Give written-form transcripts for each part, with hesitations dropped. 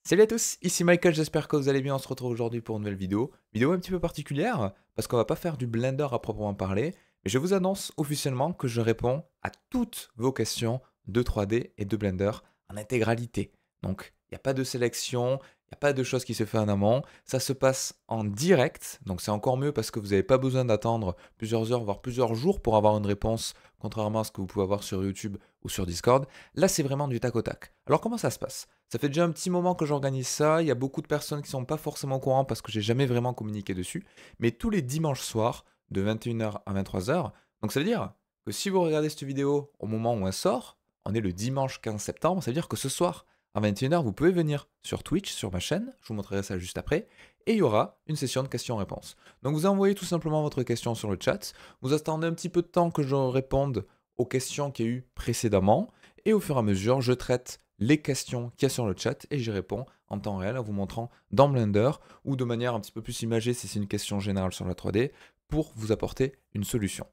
Salut à tous, ici Michael, j'espère que vous allez bien. On se retrouve aujourd'hui pour une nouvelle vidéo. Vidéo un petit peu particulière, parce qu'on va pas faire du Blender à proprement parler, mais je vous annonce officiellement que je réponds à toutes vos questions de 3D et de Blender en intégralité. Donc, il n'y a pas de sélection, il n'y a pas de choses qui se fait en amont, ça se passe en direct, donc c'est encore mieux parce que vous n'avez pas besoin d'attendre plusieurs heures, voire plusieurs jours pour avoir une réponse, contrairement à ce que vous pouvez avoir sur YouTube ou sur Discord. Là, c'est vraiment du tac au tac. Alors, comment ça se passe? Ça fait déjà un petit moment que j'organise ça. Il y a beaucoup de personnes qui ne sont pas forcément au courant parce que j'ai jamais vraiment communiqué dessus. Mais tous les dimanches soirs, de 21h à 23h. Donc ça veut dire que si vous regardez cette vidéo au moment où elle sort, on est le dimanche 15 septembre, ça veut dire que ce soir, à 21h, vous pouvez venir sur Twitch, sur ma chaîne. Je vous montrerai ça juste après. Et il y aura une session de questions-réponses. Donc vous envoyez tout simplement votre question sur le chat. Vous attendez un petit peu de temps que je réponde aux questions qu'il y a eu précédemment. Et au fur et à mesure, je traite les questions qu'il y a sur le chat et j'y réponds en temps réel en vous montrant dans Blender ou de manière un petit peu plus imagée si c'est une question générale sur la 3D pour vous apporter une solution.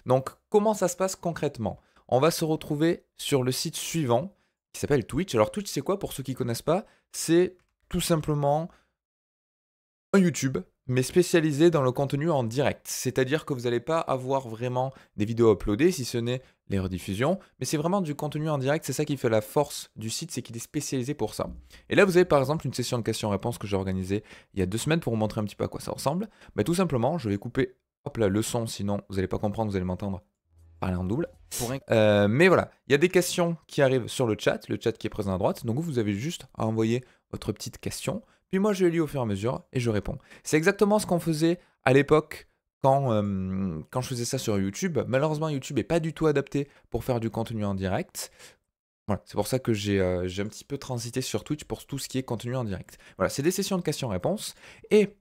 Donc comment ça se passe concrètement? On va se retrouver sur le site suivant qui s'appelle Twitch. Alors Twitch c'est quoi pour ceux qui ne connaissent pas? C'est tout simplement un YouTube, mais spécialisé dans le contenu en direct. C'est-à-dire que vous n'allez pas avoir vraiment des vidéos uploadées, si ce n'est les rediffusions, mais c'est vraiment du contenu en direct. C'est ça qui fait la force du site, c'est qu'il est spécialisé pour ça. Et là, vous avez par exemple une session de questions-réponses que j'ai organisée il y a 2 semaines pour vous montrer un petit peu à quoi ça ressemble. Bah, tout simplement, je vais couper hop là, le son, sinon vous n'allez pas comprendre, vous allez m'entendre parler en double. Mais voilà, il y a des questions qui arrivent sur le chat qui est présent à droite. Donc vous avez juste à envoyer votre petite question. Puis moi, je lis au fur et à mesure et je réponds. C'est exactement ce qu'on faisait à l'époque quand je faisais ça sur YouTube. Malheureusement, YouTube n'est pas du tout adapté pour faire du contenu en direct. Voilà, c'est pour ça que j'ai un petit peu transité sur Twitch pour tout ce qui est contenu en direct. Voilà, c'est des sessions de questions-réponses. Et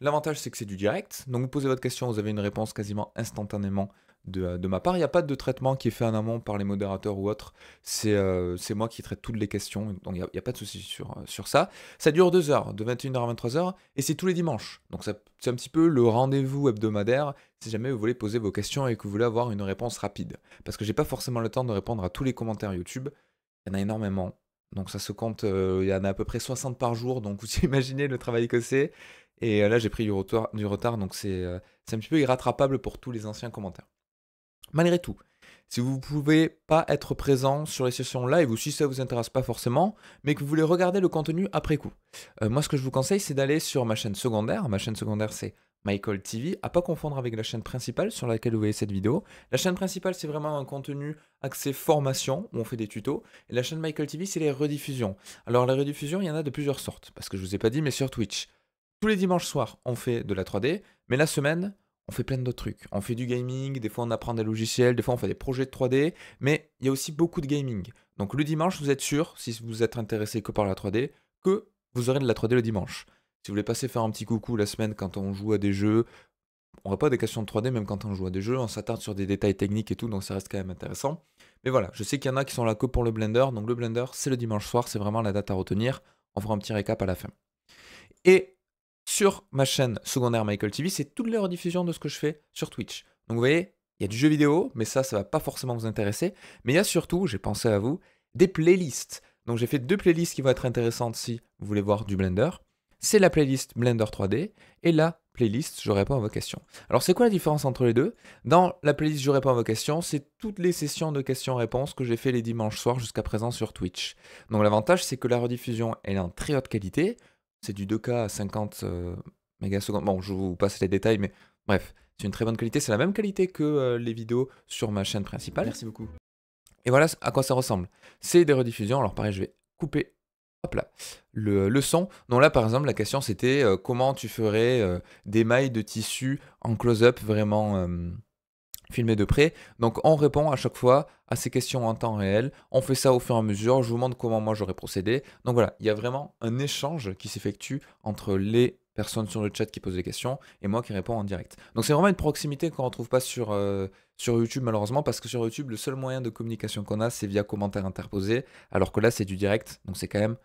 l'avantage, c'est que c'est du direct. Donc, vous posez votre question, vous avez une réponse quasiment instantanément de ma part. Il n'y a pas de traitement qui est fait en amont par les modérateurs ou autres. C'est moi qui traite toutes les questions. Donc, il n'y a pas de souci sur ça. Ça dure 2 heures, de 21h à 23h. Et c'est tous les dimanches. Donc, c'est un petit peu le rendez-vous hebdomadaire si jamais vous voulez poser vos questions et que vous voulez avoir une réponse rapide. Parce que j'ai pas forcément le temps de répondre à tous les commentaires YouTube. Il y en a énormément. Donc, ça se compte, il y en a à peu près 60 par jour. Donc, vous imaginez le travail que c'est. Et là, j'ai pris du retard, donc c'est un petit peu irrattrapable pour tous les anciens commentaires. Malgré tout, si vous ne pouvez pas être présent sur les sessions live ou si ça ne vous intéresse pas forcément, mais que vous voulez regarder le contenu après coup, moi ce que je vous conseille, c'est d'aller sur ma chaîne secondaire. Ma chaîne secondaire, c'est Michael TV, à pas confondre avec la chaîne principale sur laquelle vous voyez cette vidéo. La chaîne principale, c'est vraiment un contenu axé formation, où on fait des tutos. Et la chaîne Michael TV, c'est les rediffusions. Alors les rediffusions, il y en a de plusieurs sortes, parce que je ne vous ai pas dit, mais sur Twitch. Tous les dimanches soirs, on fait de la 3D, mais la semaine, on fait plein d'autres trucs. On fait du gaming, des fois on apprend des logiciels, des fois on fait des projets de 3D, mais il y a aussi beaucoup de gaming. Donc le dimanche, vous êtes sûr, si vous êtes intéressé que par la 3D, que vous aurez de la 3D le dimanche. Si vous voulez passer faire un petit coucou la semaine quand on joue à des jeux, on n'a pas des questions de 3D même quand on joue à des jeux, on s'attarde sur des détails techniques et tout, donc ça reste quand même intéressant. Mais voilà, je sais qu'il y en a qui sont là que pour le Blender, donc le Blender c'est le dimanche soir, c'est vraiment la date à retenir. On fera un petit récap à la fin. Et sur ma chaîne secondaire Michael TV, c'est toutes les rediffusions de ce que je fais sur Twitch. Donc vous voyez, il y a du jeu vidéo, mais ça va pas forcément vous intéresser. Mais il y a surtout, j'ai pensé à vous, des playlists. Donc j'ai fait 2 playlists qui vont être intéressantes si vous voulez voir du Blender. C'est la playlist Blender 3D et la playlist Je réponds à vos questions. Alors c'est quoi la différence entre les deux? Dans la playlist Je réponds à vos questions, c'est toutes les sessions de questions-réponses que j'ai fait les dimanches soirs jusqu'à présent sur Twitch. Donc l'avantage c'est que la rediffusion elle est en très haute qualité. C'est du 2K à 50 mégasecondes. Bon, je vous passe les détails, mais bref, c'est une très bonne qualité. C'est la même qualité que les vidéos sur ma chaîne principale. Merci beaucoup. Et voilà à quoi ça ressemble. C'est des rediffusions. Alors pareil, je vais couper hop là, le son. Donc là, par exemple, la question c'était comment tu ferais des mailles de tissu en close-up vraiment filmé de près. Donc on répond à chaque fois à ces questions en temps réel. On fait ça au fur et à mesure. Je vous montre comment moi j'aurais procédé. Donc voilà, il y a vraiment un échange qui s'effectue entre les personnes sur le chat qui posent des questions et moi qui réponds en direct. Donc c'est vraiment une proximité qu'on ne retrouve pas sur YouTube malheureusement parce que sur YouTube, le seul moyen de communication qu'on a, c'est via commentaires interposés, alors que là c'est du direct. Donc c'est quand même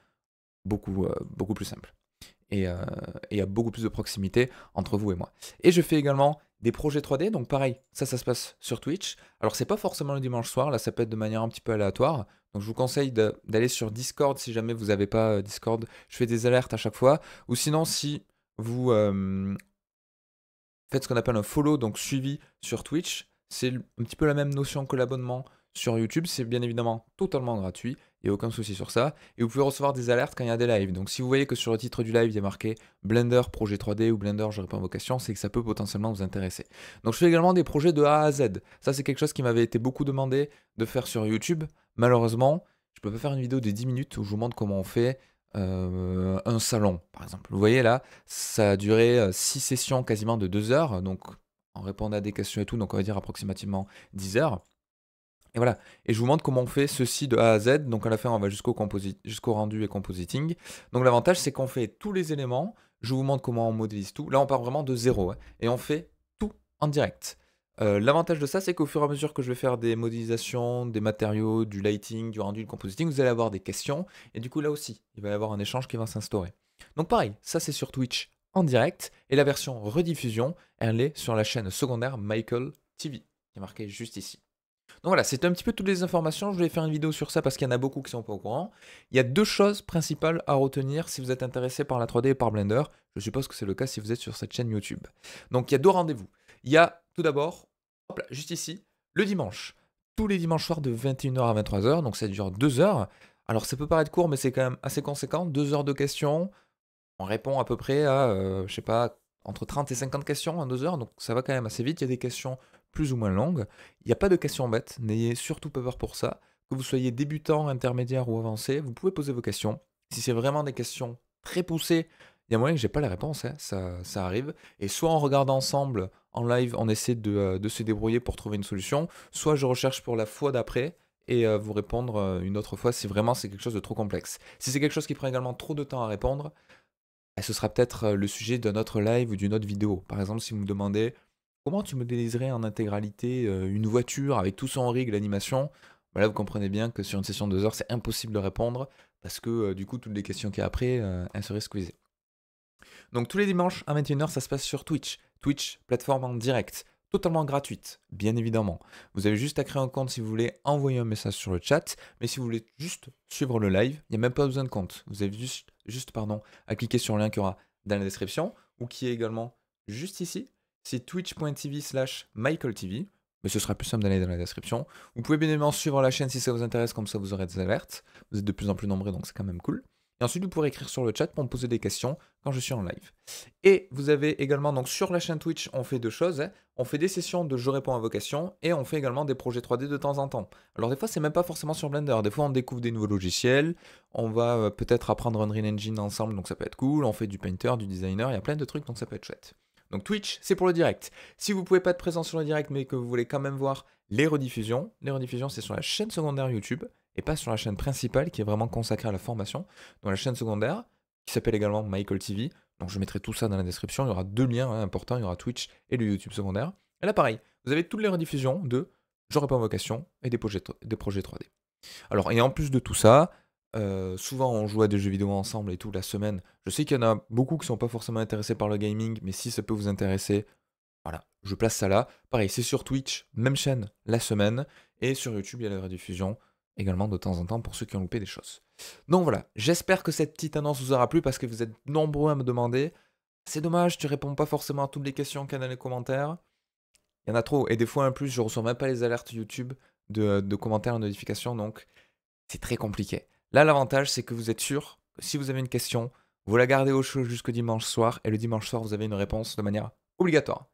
beaucoup plus simple. et il y a beaucoup plus de proximité entre vous et moi. Et je fais également des projets 3D, donc pareil, ça se passe sur Twitch. Alors c'est pas forcément le dimanche soir, là ça peut être de manière un petit peu aléatoire. Donc je vous conseille d'aller sur Discord si jamais vous n'avez pas Discord. Je fais des alertes à chaque fois. Ou sinon si vous faites ce qu'on appelle un follow, donc suivi sur Twitch, c'est un petit peu la même notion que l'abonnement sur YouTube. C'est bien évidemment totalement gratuit, il n'y a aucun souci sur ça. Et vous pouvez recevoir des alertes quand il y a des lives. Donc si vous voyez que sur le titre du live, il y a marqué Blender projet 3D ou Blender je réponds à vos questions, c'est que ça peut potentiellement vous intéresser. Donc je fais également des projets de A à Z. Ça c'est quelque chose qui m'avait été beaucoup demandé de faire sur YouTube. Malheureusement, je peux pas faire une vidéo de 10 minutes où je vous montre comment on fait un salon, par exemple. Vous voyez là, ça a duré 6 sessions quasiment de 2 heures, donc en répondant à des questions et tout, donc on va dire approximativement 10 heures. Et voilà, et je vous montre comment on fait ceci de A à Z, donc à la fin on va jusqu'au rendu et compositing. Donc l'avantage c'est qu'on fait tous les éléments, je vous montre comment on modélise tout, là on part vraiment de zéro, hein, et on fait tout en direct. L'avantage de ça, c'est qu'au fur et à mesure que je vais faire des modélisations, des matériaux, du lighting, du rendu, du compositing, vous allez avoir des questions. Et du coup, là aussi, il va y avoir un échange qui va s'instaurer. Donc pareil, ça c'est sur Twitch en direct. Et la version rediffusion, elle est sur la chaîne secondaire Michael TV, qui est marquée juste ici. Donc voilà, c'était un petit peu toutes les informations. Je voulais faire une vidéo sur ça parce qu'il y en a beaucoup qui ne sont pas au courant. Il y a deux choses principales à retenir si vous êtes intéressé par la 3D et par Blender. Je suppose que c'est le cas si vous êtes sur cette chaîne YouTube. Donc il y a deux rendez-vous. Il y a tout d'abord, hop là, juste ici, le dimanche. Tous les dimanches soirs de 21h à 23h, donc ça dure 2 heures. Alors ça peut paraître court, mais c'est quand même assez conséquent. 2 heures de questions. On répond à peu près à, je sais pas, entre 30 et 50 questions en 2 heures, donc ça va quand même assez vite. Il y a des questions plus ou moins longues. Il n'y a pas de questions bêtes, n'ayez surtout pas peur pour ça. Que vous soyez débutant, intermédiaire ou avancé, vous pouvez poser vos questions. Si c'est vraiment des questions très poussées, il y a moyen que j'ai pas la réponse, hein, ça arrive. Et soit on regarde ensemble en live, on essaie de se débrouiller pour trouver une solution, soit je recherche pour la fois d'après et vous répondre une autre fois si vraiment c'est quelque chose de trop complexe. Si c'est quelque chose qui prend également trop de temps à répondre, ce sera peut-être le sujet d'un autre live ou d'une autre vidéo. Par exemple, si vous me demandez comment tu modéliserais en intégralité une voiture avec tout son rig, l'animation, voilà, vous comprenez bien que sur une session de 2 heures, c'est impossible de répondre parce que du coup, toutes les questions qu'il y a après, elles seraient squeezées. Donc tous les dimanches à 21h, ça se passe sur Twitch. Twitch, plateforme en direct, totalement gratuite, bien évidemment. Vous avez juste à créer un compte si vous voulez envoyer un message sur le chat, mais si vous voulez juste suivre le live, il n'y a même pas besoin de compte. Vous avez juste à cliquer sur le lien qu'il y aura dans la description, ou qui est également juste ici. C'est twitch.tv/MichaelTV, mais ce sera plus simple d'aller dans la description. Vous pouvez bien évidemment suivre la chaîne si ça vous intéresse, comme ça vous aurez des alertes. Vous êtes de plus en plus nombreux, donc c'est quand même cool. Et ensuite, vous pourrez écrire sur le chat pour me poser des questions quand je suis en live. Et vous avez également, donc sur la chaîne Twitch, on fait deux choses, hein. On fait des sessions de je réponds à vos questions et on fait également des projets 3D de temps en temps. Alors des fois, c'est même pas forcément sur Blender. Des fois, on découvre des nouveaux logiciels. On va peut-être apprendre Unreal Engine ensemble, donc ça peut être cool. On fait du Painter, du Designer, il y a plein de trucs, donc ça peut être chouette. Donc Twitch, c'est pour le direct. Si vous pouvez pas être présent sur le direct, mais que vous voulez quand même voir les rediffusions c'est sur la chaîne secondaire YouTube et pas sur la chaîne principale qui est vraiment consacrée à la formation. Dans la chaîne secondaire, qui s'appelle également Michael TV. Donc je mettrai tout ça dans la description. Il y aura deux liens importants, il y aura Twitch et le YouTube secondaire. Et là pareil, vous avez toutes les rediffusions de Je réponds à vos questions et des projets 3D. Alors, et en plus de tout ça, souvent on joue à des jeux vidéo ensemble et tout la semaine. Je sais qu'il y en a beaucoup qui sont pas forcément intéressés par le gaming, mais si ça peut vous intéresser, voilà, je place ça là. Pareil, c'est sur Twitch, même chaîne la semaine. Et sur YouTube, il y a la rediffusion également de temps en temps pour ceux qui ont loupé des choses. Donc voilà, j'espère que cette petite annonce vous aura plu parce que vous êtes nombreux à me demander. C'est dommage, tu réponds pas forcément à toutes les questions qu'il y a dans les commentaires. Il y en a trop. Et des fois, en plus, je reçois même pas les alertes YouTube de commentaires et notifications. Donc, c'est très compliqué. Là, l'avantage, c'est que vous êtes sûr que si vous avez une question, vous la gardez au chaud jusqu'au dimanche soir. Et le dimanche soir, vous avez une réponse de manière obligatoire.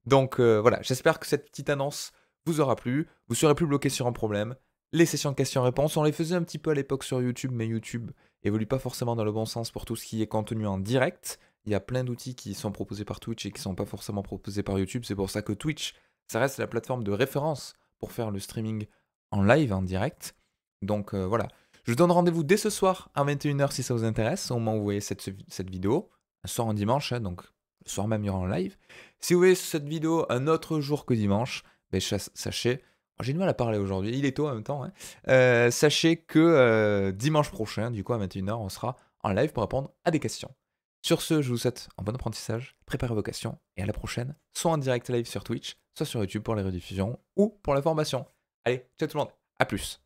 Donc voilà, j'espère que cette petite annonce vous aura plu. Vous ne serez plus bloqué sur un problème. Les sessions de questions-réponses, on les faisait un petit peu à l'époque sur YouTube, mais YouTube évolue pas forcément dans le bon sens pour tout ce qui est contenu en direct. Il y a plein d'outils qui sont proposés par Twitch et qui ne sont pas forcément proposés par YouTube. C'est pour ça que Twitch, ça reste la plateforme de référence pour faire le streaming en live, en direct. Donc voilà, je vous donne rendez-vous dès ce soir à 21h si ça vous intéresse, au moment où vous voyez cette vidéo. Un soir en dimanche, hein, donc le soir même il y aura en live. Si vous voyez cette vidéo un autre jour que dimanche, ben, sachez, j'ai du mal à parler aujourd'hui, il est tôt en même temps, hein. Sachez que dimanche prochain, du coup à 21h, on sera en live pour répondre à des questions. Sur ce, je vous souhaite un bon apprentissage, préparez vos questions et à la prochaine, soit en direct live sur Twitch, soit sur YouTube pour les rediffusions ou pour la formation. Allez, ciao tout le monde, à plus.